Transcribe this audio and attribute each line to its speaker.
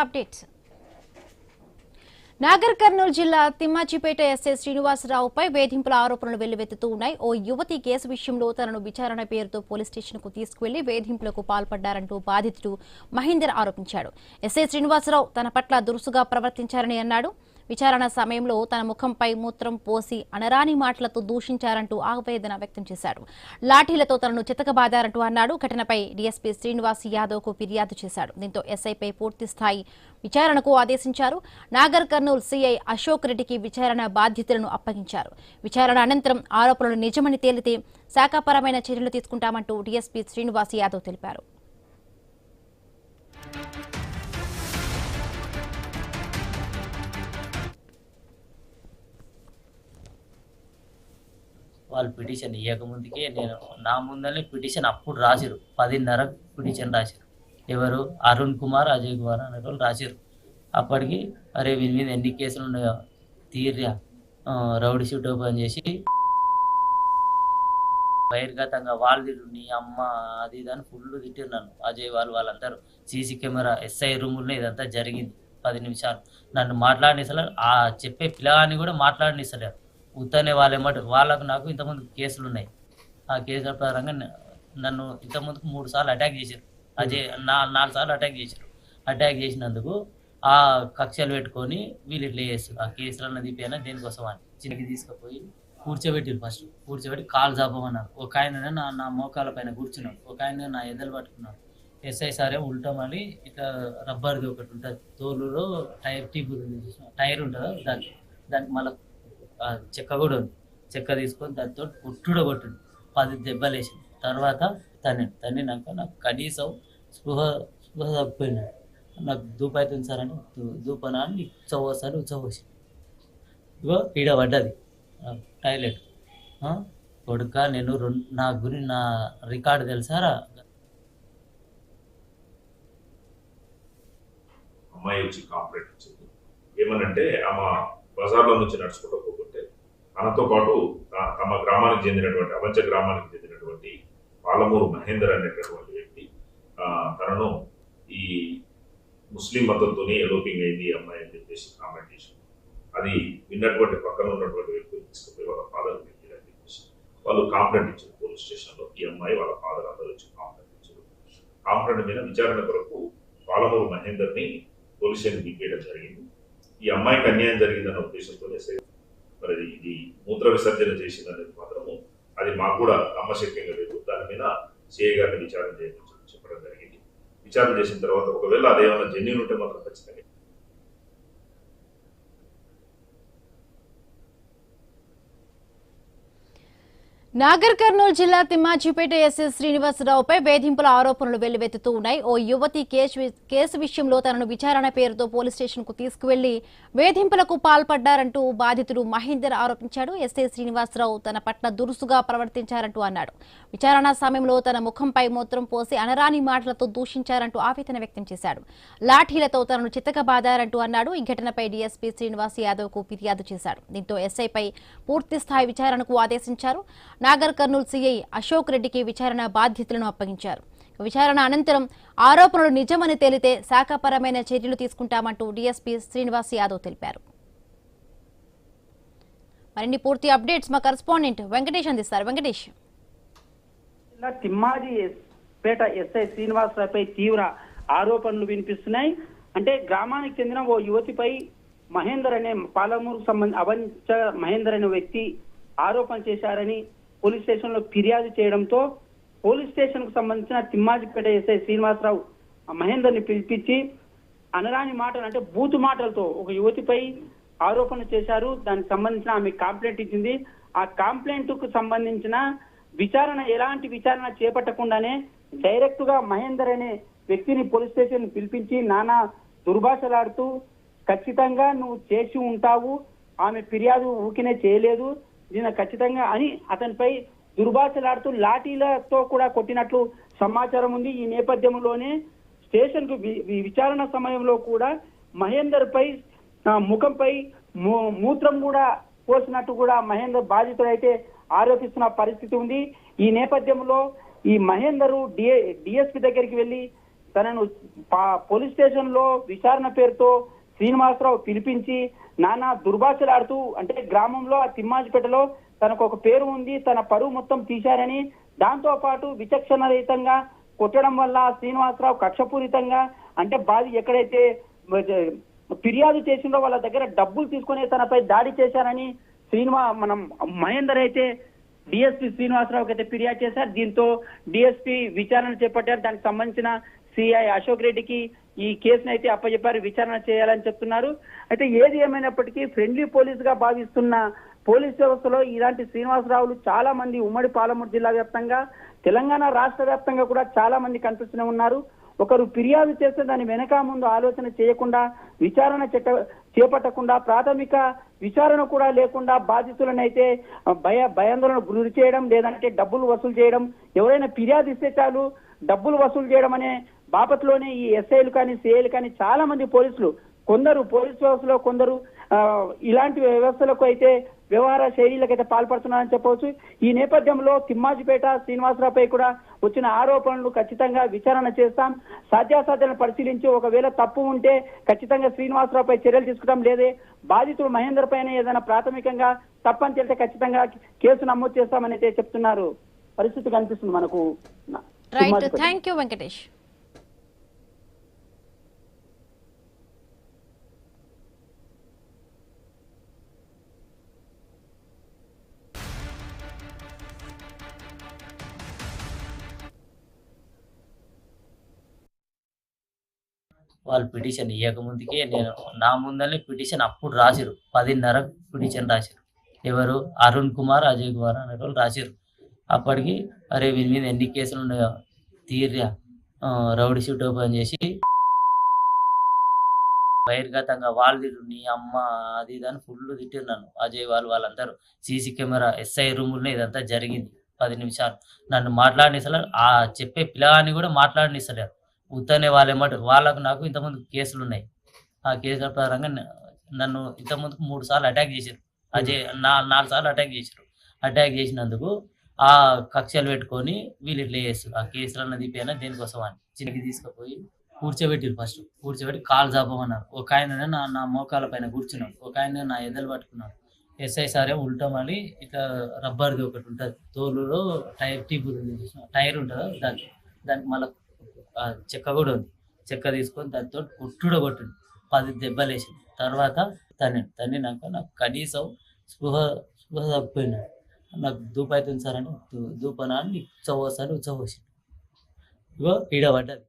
Speaker 1: Updates Nagar Kurnool జిల్లా Thimmajipet SI శ్రీనివాసరావుపై వేధింపుల ఆరోపణలు వెల్లువెత్తుతూ ఉన్నాయి. ఓ యువతి కేసు విషయంలో తనను విచారణ పేరుతో పోలీస్ స్టేషన్కు తీసుకువెళ్లి వేధింపులకు పాల్పడ్డారంటూ బాధితుడు మహేందర్ ఆరోపించాడు. ఎస్ఐ శ్రీనివాసరావు తన పట్ల దురుసుగా ప్రవర్తించారని అన్నాడు. విచారణ సమయంలో తన ముఖంపై మూత్రం పోసి అనరాని మాటలతో దూషించారంటూ ఆవేదన వ్యక్తం చేశాడు. లాఠీలతో తనను చితకబాదారంటూ అన్నాడు. ఘటనపై డీఎస్పీ శ్రీనివాస్ యాదవ్కు ఫిర్యాదు చేశాడు. దీంతో ఎస్ఐపై పూర్తిస్థాయి విచారణకు ఆదేశించారు. నాగర్ కర్నూలు సీఐ అశోక్ రెడ్డికి విచారణ బాధ్యతలను అప్పగించారు. విచారణ అనంతరం ఆరోపణలు నిజమని తేలితే శాఖాపరమైన చర్యలు తీసుకుంటామంటూ డీఎస్పీ శ్రీనివాస్ యాదవ్ తెలిపారు.
Speaker 2: వాళ్ళు పిటిషన్ ఇవ్వకముందుకే నేను నా ముందరనే పిటిషన్ అప్పుడు రాసిరు. 10:30 పిటిషన్ రాసిరు. ఎవరు అరుణ్ కుమార్, అజయ్ కుమార్ అనే వాళ్ళు రాసిరు. అప్పటికి అరే వీని మీద ఎన్ని కేసులు ఉన్నాయో తీర్యా రౌడీ షీట్ ఓపెన్ చేసి బహిర్గతంగా వాళ్ళు తిరు నీ అమ్మ అది ఇదని ఫుల్ తిట్టిరు నన్ను. అజయ్ వాళ్ళందరూ సీసీ కెమెరా ఎస్ఐ రూముల్లో ఇదంతా జరిగింది. 10 నిమిషాలు నన్ను మాట్లాడనిస్తలేరు. ఆ చెప్పే పిల్లగాన్ని కూడా మాట్లాడనిస్తలేరు. ఉత్తనే వాళ్ళకు నాకు ఇంతకుముందు కేసులు ఉన్నాయి. ఆ కేసుల పరంగా నన్ను ఇంతకుముందుకు 3 సార్లు అటాక్ చేశారు. అజయ్ 4 సార్లు అటాక్ చేశారు. అటాక్ చేసినందుకు ఆ కక్షలు పెట్టుకొని వీళ్ళు ఇట్లా చేస్తారు. ఆ కేసులన్న దిపోయినా దేనికోసం అని చిన్నకి తీసుకుపోయి కూర్చోబెట్టారు. ఫస్ట్ కూర్చోబెట్టి కాలు చాపమన్నారు. ఒక ఆయన నా మోకాల పైన కూర్చున్నాడు. ఒక ఆయన నా ఎద్దలు పట్టుకున్నాడు. ఎస్ఐ సారే ఉల్టా మళ్ళీ ఇట్లా రబ్బర్ది ఒకటి ఉంటుంది, తోలులో టైర్ ఉంటుందా దానికి మళ్ళీ చెక్క కూడా ఉంది. చెక్క తీసుకొని దాంతో కొట్టింది. 10 దెబ్బలు వేసింది. తర్వాత తన్నినాక నాకు కనీసం స్పృహ తప్పిపోయినాడు. నాకు దూపు అవుతుంది సార్ అని దూపనా అని ఉచ్చవోసారి ఉచ్చవోసి ఇగో ఈడ పడ్డది టాయిలెట్. కొడుక నేను నా రికార్డు తెలుసారా?
Speaker 3: అమ్మాయి వచ్చి కాంప్లైంట్ ఇచ్చింది. ఏమనంటే ఆమె బజార్లో నుంచి నడుచుకుంటూ పోతుంటే తనతో పాటు తమ గ్రామానికి చెందినటువంటి అవంచ గ్రామానికి చెందినటువంటి పాలమూరు మహేందర్ అనేటటువంటి వ్యక్తి తనను ఈ ముస్లిం మతంతో ఎలోపింగ్ అయింది ఈ అమ్మాయి అని చెప్పేసి కామెంట్ చేశారు. అది విన్నటువంటి పక్కన ఉన్నటువంటి వ్యక్తులు తీసుకుపోయి వాళ్ళ ఫాదర్ అని చెప్పేసి వాళ్ళు కాంప్లైంట్ ఇచ్చారు పోలీస్ స్టేషన్లో. ఈ అమ్మాయి వాళ్ళ ఫాదర్ అందరూ వచ్చి కాంప్లైంట్ ఇచ్చారు. కాంప్లైంట్ మీద విచారణ కొరకు పాలమూరు మహేందర్ని పోలీస్ స్టేషన్ దింపేయడం జరిగింది. ఈ అమ్మాయికి అన్యాయం జరిగిందన్న ఉద్దేశంతో మరి ఇది మూత్ర విసర్జన చేసిందనేది మాత్రము అది మాకు కూడా నమ్మశక్యంగా లేదు. దాని మీద సిఐ గారిని విచారణ చేయమని చెప్పడం జరిగింది. విచారణ చేసిన తర్వాత ఒకవేళ అదేమన్నా జెన్యూన్ ఉంటే మాత్రం ఖచ్చితంగా
Speaker 1: నాగర్ కర్నూలు జిల్లా తిమ్మాజిపేట ఎస్ఐ శ్రీనివాసరావుపై వేధింపుల ఆరోపణలు వెల్లువెత్తుతూ ఉన్నాయి. ఓ యువతి కేసు విషయంలో తనను విచారణ పేరుతో పోలీస్ స్టేషన్కు తీసుకువెళ్లి వేధింపులకు పాల్పడ్డారంటూ బాధితుడు మహేందర్ ఆరోపించాడు. ఎస్ఐ శ్రీనివాసరావు తన పట్ల దురుసుగా ప్రవర్తించారంటూ అన్నాడు. విచారణ సమయంలో తన ముఖంపై మూత్రం పోసి అనరాని మాటలతో దూషించారంటూ ఆవేదన వ్యక్తం చేశాడు. లాఠీలతో తనను చితకబాదారంటూ అన్నాడు. ఈ ఘటనపై డీఎస్పీ శ్రీనివాస్ యాదవ్కు ఫిర్యాదు చేశాడు. దీంతో ఎస్ఐపై పూర్తిస్థాయి విచారణకు ఆదేశించారు. నాగర్ కర్నూలు సీఐ అశోక్ రెడ్డికి విచారణ బాధ్యతలను అప్పగించారు. విచారణ అనంతరం ఆరోపణలు నిజమని తేలితే శాఖాపరమైన చర్యలు తీసుకుంటామంటూ డీఎస్పీ శ్రీనివాస్ యాదవ్ తెలిపారు. మరిన్ని పూర్తి అప్డేట్స్ మా కరెస్పాండెంట్ వెంకటేష్ అందిస్తారు. వెంకటేష్,
Speaker 4: తిమ్మాజిపేట ఎస్ఐ శ్రీనివాసరావుపై తీవ్ర ఆరోపణలు వినిపిస్తున్నాయి. అంటే గ్రామానికి చెందిన ఓ యువతిపై మహేందర్ అనే పాలమూరుకు సంబంధించి అవంచ మహేందర్ అనే వ్యక్తి ఆరోపణ చేశారని పోలీస్ స్టేషన్ లో ఫిర్యాదు చేయడంతో పోలీస్ స్టేషన్ కు సంబంధించిన తిమ్మాజిపేట ఎస్ఐ శ్రీనివాసరావు మహేందర్ ని పిలిపించి అనరాని మాటలు అంటే బూతు మాటలతో ఒక యువతిపై ఆరోపణ చేశారు. దానికి సంబంధించిన ఆమె కంప్లైంట్ ఇచ్చింది. ఆ కంప్లైంట్ కు సంబంధించిన ఎలాంటి విచారణ చేపట్టకుండానే డైరెక్ట్ గా మహేందర్ అనే వ్యక్తిని పోలీస్ స్టేషన్ పిలిపించి నానా దుర్భాషలాడుతూ ఖచ్చితంగా నువ్వు చేసి ఉంటావు, ఆమె ఫిర్యాదు ఊకినే చేయలేదు, దీని ఖచ్చితంగా అని అతనిపై దుర్భాషలాడుతూ లాఠీలతో కూడా కొట్టినట్లు సమాచారం ఉంది. ఈ నేపథ్యంలోనే స్టేషన్ కు విచారణ సమయంలో కూడా మహేందర్ పై ముఖంపై మూత్రం కూడా పోసినట్టు కూడా మహేందర్ బాధితుడైతే ఆరోపిస్తున్న పరిస్థితి ఉంది. ఈ నేపథ్యంలో ఈ మహేందర్ డిఎస్పీ దగ్గరికి వెళ్లి తనను పోలీస్ స్టేషన్ లో విచారణ పేరుతో శ్రీనివాసరావు పిలిపించి నానా దుర్భాషలాడుతూ, అంటే గ్రామంలో ఆ తిమ్మాజిపేటలో తనకు ఒక పేరు ఉంది, తన పరువు మొత్తం తీశారని, దాంతో పాటు విచక్షణ రహితంగా కొట్టడం వల్ల శ్రీనివాసరావు కక్షపూరితంగా, అంటే బాధి ఎక్కడైతే ఫిర్యాదు చేసిందో వాళ్ళ దగ్గర డబ్బులు తీసుకుని తనపై దాడి చేశారని మనం మహేందర్ అయితే డిఎస్పీ శ్రీనివాసరావుకి అయితే ఫిర్యాదు చేశారు. దీంతో డిఎస్పీ విచారణ చేపట్టారు. దానికి సంబంధించిన సిఐ అశోక్ రెడ్డికి ఈ కేసును అయితే అప్పచెప్పారు, విచారణ చేయాలని చెప్తున్నారు. అయితే ఏది ఏమైనప్పటికీ ఫ్రెండ్లీ పోలీస్ గా భావిస్తున్న పోలీస్ వ్యవస్థలో ఇలాంటి శ్రీనివాసరావులు చాలా మంది ఉమ్మడి పాలమూరు జిల్లా వ్యాప్తంగా, తెలంగాణ రాష్ట్ర వ్యాప్తంగా కూడా చాలా మంది కనిపిస్తూనే ఉన్నారు. ఒకరు ఫిర్యాదు చేస్తే దాని వెనక ముందు ఆలోచన చేయకుండా, విచారణ చేపట్టకుండా, ప్రాథమిక విచారణ కూడా లేకుండా బాధితులను అయితే భయాందోళనకు గురి చేయడం, లేదంటే డబ్బులు వసూలు చేయడం, ఎవరైనా ఫిర్యాదు ఇస్తే చాలు డబ్బులు వసూలు చేయడం అనే బాపట్లోనే ఈ ఎస్ఐలు కానీ సిఐలు కానీ చాలా మంది పోలీసులు, కొందరు పోలీస్ వ్యవస్థలో కొందరు ఇలాంటి వ్యవస్థలకు అయితే వ్యవహార శైలిలకైతే పాల్పడుతున్నారని చెప్పవచ్చు. ఈ నేపథ్యంలో తిమ్మాజిపేట శ్రీనివాసరావుపై కూడా వచ్చిన ఆరోపణలు ఖచ్చితంగా విచారణ చేస్తాం, సాధ్యాసాధ్యాలను పరిశీలించి ఒకవేళ తప్పు ఉంటే ఖచ్చితంగా శ్రీనివాసరావుపై చర్యలు తీసుకుంటాం, లేదే బాధితుడు మహేందర్ పైన ఏదైనా ప్రాథమికంగా తప్పని తెలిస్తే ఖచ్చితంగా కేసు నమోదు చేస్తామని అయితే చెప్తున్నారు. పరిస్థితి కనిపిస్తుంది మనకు.
Speaker 1: Right, thank you Venkatesh.
Speaker 2: వాళ్ళు పిటిషన్ ఇవ్వకముందుకే నా ముందరనే పిటిషన్ అప్పుడు రాసిరు, 10:30 పిటిషన్ రాసిరు. ఎవరు? అరుణ్ కుమార్, అజయ్ కుమార్ అనే వాళ్ళు రాసిరు. అప్పటికి అరే వీరి మీద ఎన్ని కేసులు ఉన్నాయో తీర్రా, రౌడీ షీట్ ఓపెన్ చేసి బహిర్గతంగా వాళ్ళు తిట్టు, నీ అమ్మ అది ఇది అని ఫుల్ తిట్టిరు నన్ను. అజయ్ వాళ్ళందరూ సీసీ కెమెరా ఎస్ఐ రూముల్లో ఇదంతా జరిగింది. 10 నిమిషాలు నన్ను మాట్లాడనిస్తలేరు, ఆ చెప్పే పిల్లగాన్ని కూడా మాట్లాడనిస్తలేరు. ఉత్తనే వాళ్ళకు నాకు ఇంతకుముందు కేసులు ఉన్నాయి. ఆ కేసుల పరంగా నన్ను ఇంతకుముందుకు 3 సార్లు అటాక్ చేశారు. అజయ్ 4 సార్లు అటాక్ చేశారు. అటాక్ చేసినందుకు ఆ కక్షలు పెట్టుకొని వీళ్ళు ఇట్లా చేస్తారు. ఆ కేసులన్న తీపైనా దేనికోసం అని చిన్నకి తీసుకుపోయి కూర్చోబెట్టారు. ఫస్ట్ కూర్చోబెట్టి కాలు చాపమన్నారు. ఒక ఆయన నా మోకాల పైన కూర్చున్నాడు, ఒక ఆయన నా ఎదలు పట్టుకున్నాడు. ఎస్ఐ సారే ఉల్టమని ఇట్లా రబ్బర్ది ఒకటి ఉంటుంది, తోలులో టైర్ టీప్ టైర్ ఉంటుందా దానికి మళ్ళీ చెక్క కూడా ఉంది. చెక్క తీసుకొని దాంతో కొట్టిండు, 10 దెబ్బలు వేసింది. తర్వాత తన్నినాక నాకు కనీసం స్పృహ తప్పిపోయినాడు. నాకు దూపు అవుతుంది సార్ అంటే దూపనా అని ఉచ్చబోసారి ఉచ్చబోసిండు. ఇగో ఈడ పడ్డది.